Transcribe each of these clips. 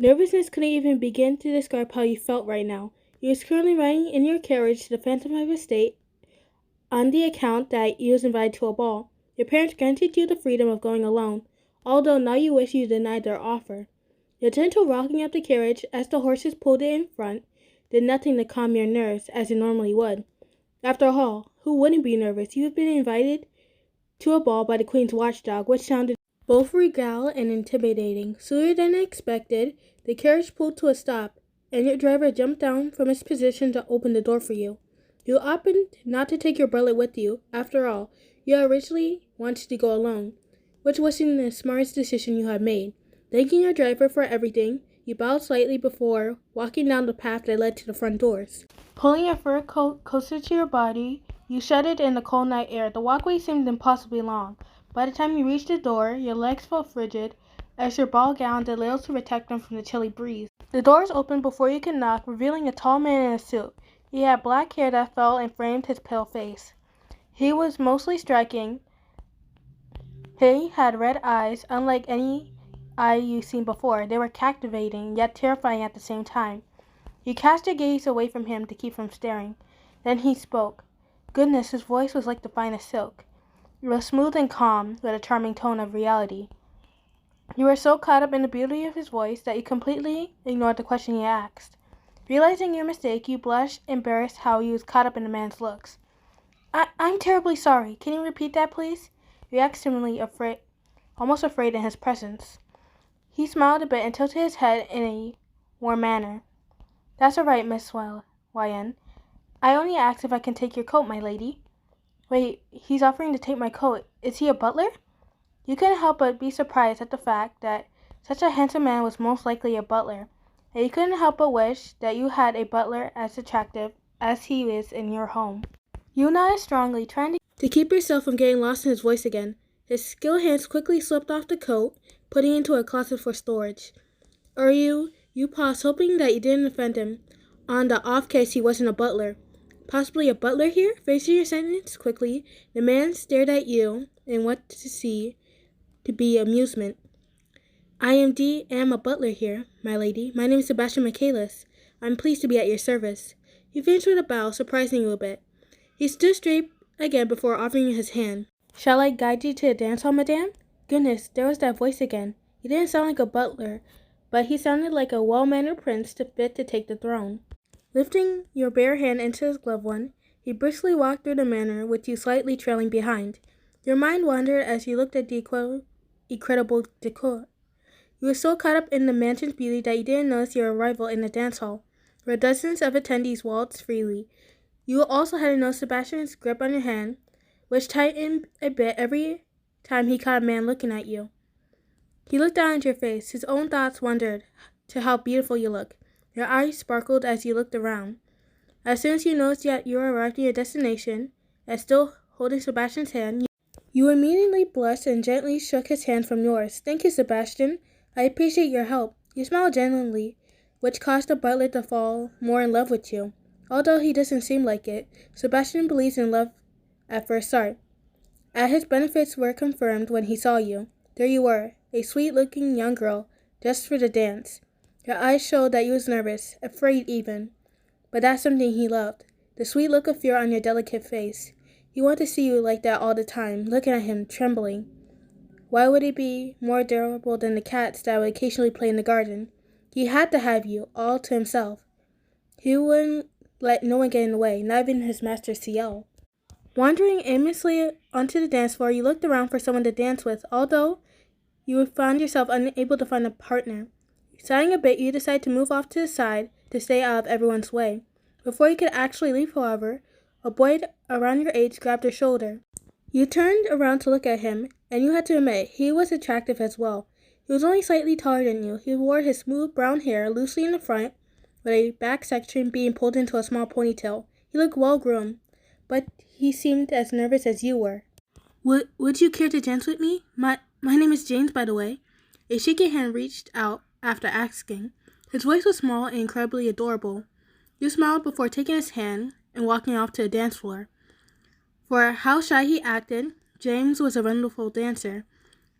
Nervousness couldn't even begin to describe how you felt right now. You was currently riding in your carriage to the Phantom of Estate on the account that you was invited to a ball. Your parents granted you the freedom of going alone, although now you wish you denied their offer. The gentle rocking of the carriage as the horses pulled it in front did nothing to calm your nerves as it normally would. After all, who wouldn't be nervous? You have been invited to a ball by the Queen's watchdog, which sounded both regal and intimidating. Sooner than expected, the carriage pulled to a stop, and your driver jumped down from his position to open the door for you. You opted not to take your butler with you. After all, you originally wanted to go alone, which wasn't the smartest decision you had made. Thanking your driver for everything, you bowed slightly before walking down the path that led to the front doors. Pulling your fur coat closer to your body, you shuddered in the cold night air. The walkway seemed impossibly long. By the time you reached the door, your legs felt frigid as your ball gown did little to protect them from the chilly breeze. The doors opened before you could knock, revealing a tall man in a suit. He had black hair that fell and framed his pale face. He was mostly striking. He had red eyes, unlike any eye you've seen before. They were captivating, yet terrifying at the same time. You cast your gaze away from him to keep from staring. Then he spoke. Goodness, his voice was like the finest silk. It was smooth and calm, with a charming tone of reality. You were so caught up in the beauty of his voice that you completely ignored the question he asked. Realizing your mistake, you blushed, embarrassed how you was caught up in the man's looks. I'm terribly sorry. Can you repeat that, please? You asked timidly, almost afraid in his presence. He smiled a bit and tilted his head in a warm manner. That's all right, Miss Wyan. I only asked if I can take your coat, my lady. Wait, he's offering to take my coat. Is he a butler? You couldn't help but be surprised at the fact that such a handsome man was most likely a butler, and you couldn't help but wish that you had a butler as attractive as he is in your home. You nodded strongly, trying to keep yourself from getting lost in his voice again. His skilled hands quickly slipped off the coat, putting it into a closet for storage. You paused, hoping that you didn't offend him, on the off case he wasn't a butler. Possibly a butler here? Finishing your sentence quickly, the man stared at you in what to be amusement. I am a butler here, my lady. My name is Sebastian Michaelis. I'm pleased to be at your service. He finished with a bow, surprising you a bit. He stood straight again before offering you his hand. Shall I guide you to the dance hall, madame? Goodness, there was that voice again. He didn't sound like a butler, but he sounded like a well-mannered prince fit to take the throne. Lifting your bare hand into his gloved one, he briskly walked through the manor, with you slightly trailing behind. Your mind wandered as you looked at the incredible decor. You were so caught up in the mansion's beauty that you didn't notice your arrival in the dance hall, where dozens of attendees waltzed freely. You also hadn't noticed Sebastian's grip on your hand, which tightened a bit every time he caught a man looking at you. He looked down at your face. His own thoughts wandered to how beautiful you look. Your eyes sparkled as you looked around. As soon as you noticed that you arrived at your destination, and still holding Sebastian's hand, you immediately blushed and gently shook his hand from yours. Thank you, Sebastian. I appreciate your help. You smiled genuinely, which caused the butler to fall more in love with you. Although he doesn't seem like it, Sebastian believes in love at first sight. And his benefits were confirmed when he saw you. There you were, a sweet-looking young girl, dressed for the dance. Your eyes showed that you was nervous, afraid even. But that's something he loved, the sweet look of fear on your delicate face. He wanted to see you like that all the time, looking at him, trembling. Why would he be more adorable than the cats that would occasionally play in the garden? He had to have you, all to himself. He wouldn't let no one get in the way, not even his master CL. Wandering aimlessly onto the dance floor, you looked around for someone to dance with, although you found yourself unable to find a partner. Sighing a bit, you decided to move off to the side to stay out of everyone's way. Before you could actually leave, however, a boy around your age grabbed your shoulder. You turned around to look at him, and you had to admit he was attractive as well. He was only slightly taller than you. He wore his smooth brown hair loosely in the front, with a back section being pulled into a small ponytail. He looked well-groomed, but he seemed as nervous as you were. Would you care to dance with me? My name is James, by the way. A shaky hand reached out after asking. His voice was small and incredibly adorable. You smiled before taking his hand and walking off to the dance floor. For how shy he acted, James was a wonderful dancer.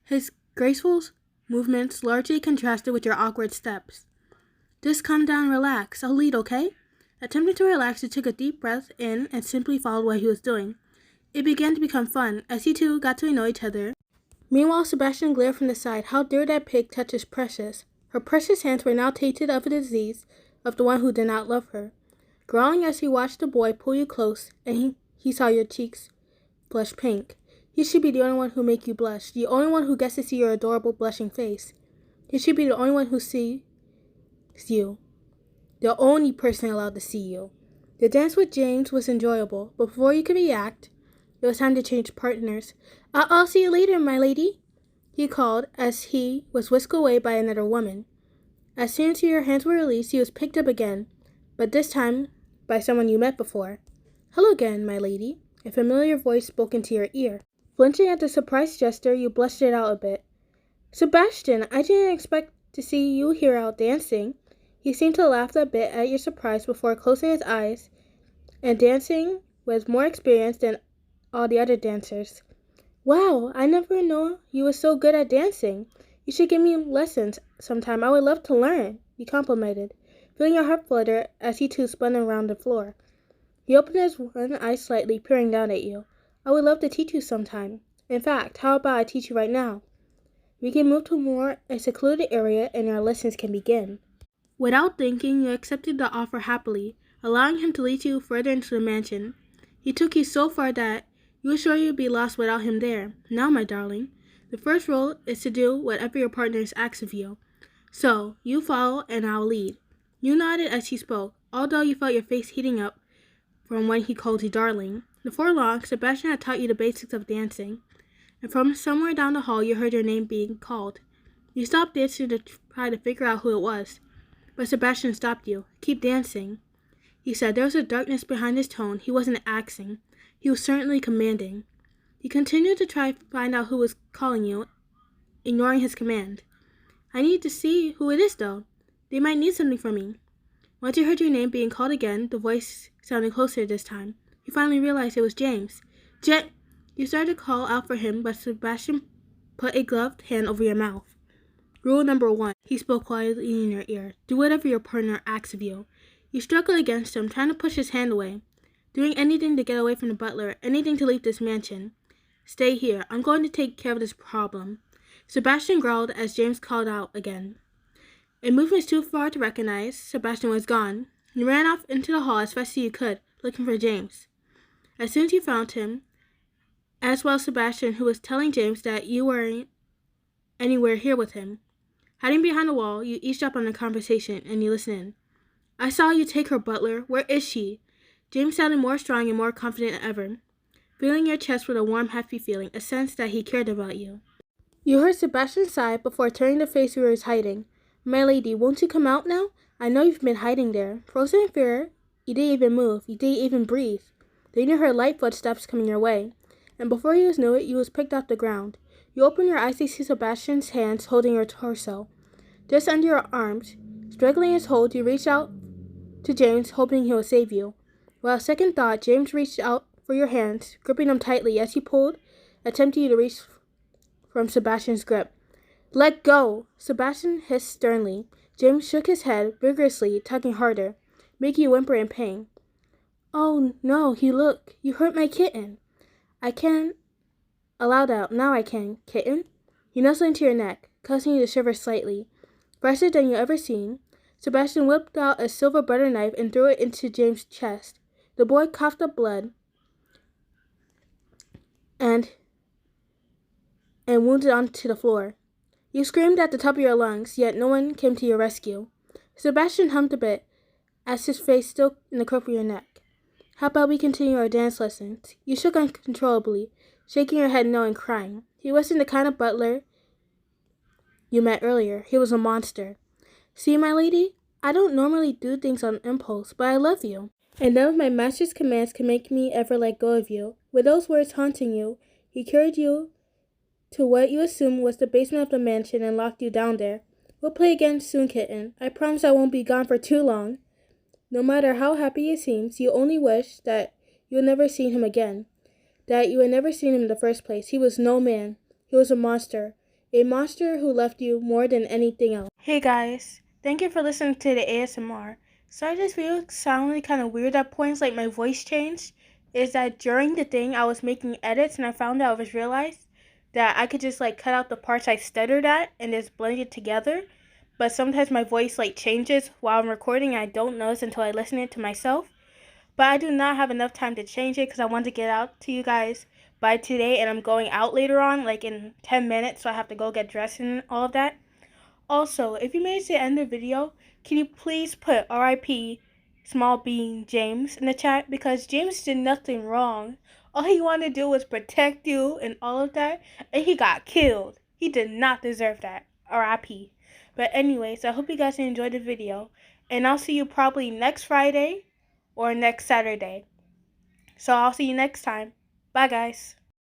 His graceful movements largely contrasted with your awkward steps. Just calm down and relax. I'll lead, okay? Attempting to relax, he took a deep breath in and simply followed what he was doing. It began to become fun, as he two got to know each other. Meanwhile, Sebastian glared from the side. How dare that pig touch his precious? Her precious hands were now tainted of the disease of the one who did not love her. Growling as he watched the boy pull you close, and he saw your cheeks blush pink. He should be the only one who make you blush, the only one who gets to see your adorable blushing face. He should be the only one who sees you, the only person allowed to see you. The dance with James was enjoyable, but before you could react, it was time to change partners. I'll see you later, my lady, he called as he was whisked away by another woman. As soon as your hands were released, he was picked up again, but this time by someone you met before. Hello again, my lady, a familiar voice spoke into your ear. Flinching at the surprised gesture, you blushed it out a bit. Sebastian, I didn't expect to see you here out dancing. He seemed to laugh a bit at your surprise before closing his eyes and dancing with more experience than all the other dancers. Wow, I never knew you were so good at dancing. You should give me lessons sometime. I would love to learn, he complimented, feeling your heart flutter as he too spun around the floor. He opened his one eye slightly, peering down at you. I would love to teach you sometime. In fact, how about I teach you right now? We can move to a secluded area and our lessons can begin. Without thinking, you accepted the offer happily, allowing him to lead you further into the mansion. He took you so far that you were sure you'd be lost without him there. Now, my darling, the first rule is to do whatever your partner asks of you. So, you follow and I'll lead. You nodded as he spoke, although you felt your face heating up from when he called you darling. Before long, Sebastian had taught you the basics of dancing, and from somewhere down the hall you heard your name being called. You stopped dancing to try to figure out who it was, but Sebastian stopped you. Keep dancing, he said. There was a darkness behind his tone. He wasn't axing. He was certainly commanding. He continued to try to find out who was calling you, ignoring his command. I need to see who it is, though. They might need something from me. Once you heard your name being called again, the voice sounded closer this time. You finally realized it was James. You started to call out for him, but Sebastian put a gloved hand over your mouth. Rule number 1, he spoke quietly in your ear. Do whatever your partner asks of you. You struggled against him, trying to push his hand away, doing anything to get away from the butler, anything to leave this mansion. Stay here. I'm going to take care of this problem. Sebastian growled as James called out again. In movements too far to recognize, Sebastian was gone. You ran off into the hall as fast as you could, looking for James. As soon as you found him, as well as Sebastian, who was telling James that you weren't anywhere here with him. Hiding behind a wall, you eavesdropped on the conversation and you listened in. I saw you take her, butler. Where is she? James sounded more strong and more confident than ever, filling your chest with a warm, happy feeling, a sense that he cared about you. You heard Sebastian sigh before turning to face where he was hiding. My lady, won't you come out now? I know you've been hiding there. Frozen in fear, you didn't even move. You didn't even breathe. Then you heard light footsteps coming your way, and before you knew it, you was picked off the ground. You opened your eyes to see Sebastian's hands holding your torso. Just under your arms, struggling his hold, you reached out to James, hoping he would save you. Without a second thought, James reached out for your hands, gripping them tightly as he pulled, attempting to reach from Sebastian's grip. Let go! Sebastian hissed sternly. James shook his head vigorously, tugging harder, making you whimper in pain. Oh, no, you hurt my kitten. I can't allow that. Now I can. Kitten? He nuzzled into your neck, causing you to shiver slightly. Faster than you ever seen, Sebastian whipped out a silver butter knife and threw it into James' chest. The boy coughed up blood and wounded onto the floor. You screamed at the top of your lungs, yet no one came to your rescue. Sebastian hummed a bit, as his face still in the crook of your neck. How about we continue our dance lessons? You shook uncontrollably, shaking your head no and crying. He wasn't the kind of butler you met earlier. He was a monster. See, my lady, I don't normally do things on impulse, but I love you, and none of my master's commands can make me ever let go of you. With those words haunting you, he carried you to what you assume was the basement of the mansion and locked you down there. We'll play again soon, kitten. I promise I won't be gone for too long. No matter how happy he seems, you only wish that you had never seen him again, that you had never seen him in the first place. He was no man. He was a monster who left you more than anything else. Hey guys, Thank you for listening to the ASMR. Sorry this video sounded kind of weird at points, like my voice changed. Is that during the thing I was making edits and I found out I was realized that I could just like cut out the parts I stuttered at and just blend it together. But sometimes my voice like changes while I'm recording and I don't notice until I listen it to myself. But I do not have enough time to change it because I want to get out to you guys by today and I'm going out later on, like in 10 minutes, so I have to go get dressed and all of that. Also, if you made it to the end of the video, can you please put RIP small bean James in the chat, because James did nothing wrong. All he wanted to do was protect you and all of that, and he got killed. He did not deserve that. RIP. But anyways, I hope you guys enjoyed the video, and I'll see you probably next Friday or next Saturday. So I'll see you next time. Bye guys.